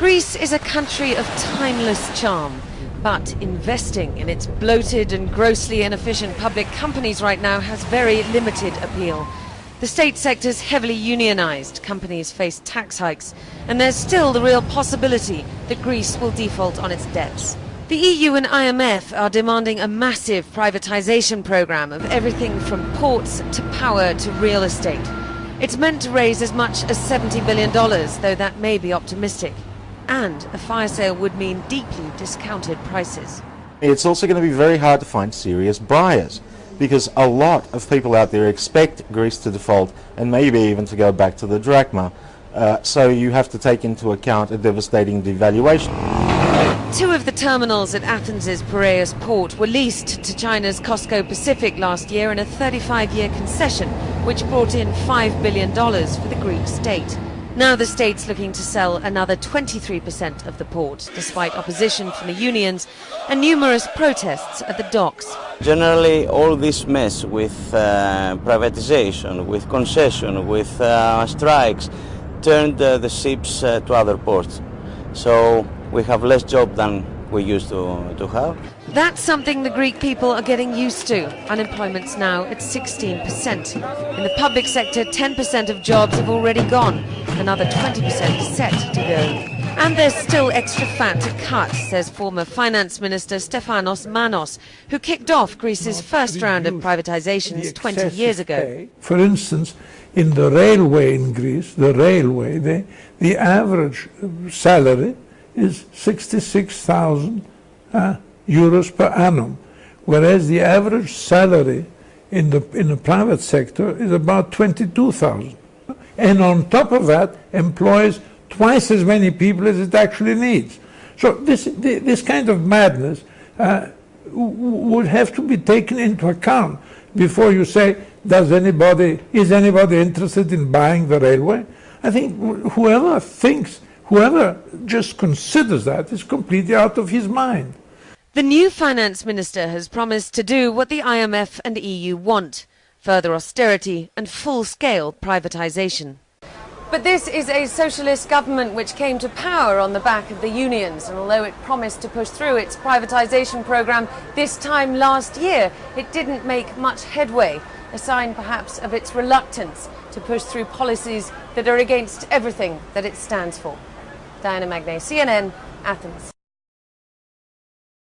Greece is a country of timeless charm, but investing in its bloated and grossly inefficient public companies right now has very limited appeal. The state sector's heavily unionized, companies face tax hikes, and there's still the real possibility that Greece will default on its debts. The EU and IMF are demanding a massive privatization program of everything from ports to power to real estate. It's meant to raise as much as $70 billion, though that may be optimistic. And a fire sale would mean deeply discounted prices. It's also going to be very hard to find serious buyers, because a lot of people out there expect Greece to default and maybe even to go back to the drachma. So you have to take into account a devastating devaluation. Two of the terminals at Athens' Piraeus port were leased to China's COSCO Pacific last year in a 35-year concession, which brought in $5 billion for the Greek state. Now the state's looking to sell another 23% of the port, despite opposition from the unions and numerous protests at the docks. Generally, all this mess with privatization, with concession, with strikes, turned the ships to other ports. So we have less job than we used to have. That's something the Greek people are getting used to. Unemployment's now at 16%. In the public sector, 10% of jobs have already gone. Another 20% set to go. And there's still extra fat to cut, says former Finance Minister Stefanos Manos, who kicked off Greece's first round of privatizations 20 years ago. For instance, in the railway in Greece, the average salary is 66,000 euros per annum, whereas the average salary in the private sector is about 22,000. And on top of that, employs twice as many people as it actually needs. So this kind of madness would have to be taken into account before you say, is anybody interested in buying the railway? I think whoever just considers that is completely out of his mind. The new finance minister has promised to do what the IMF and EU want: further austerity and full-scale privatization. But this is a socialist government which came to power on the back of the unions, and although it promised to push through its privatization program this time last year, it didn't make much headway, a sign perhaps of its reluctance to push through policies that are against everything that it stands for. Diana Magne, CNN, Athens.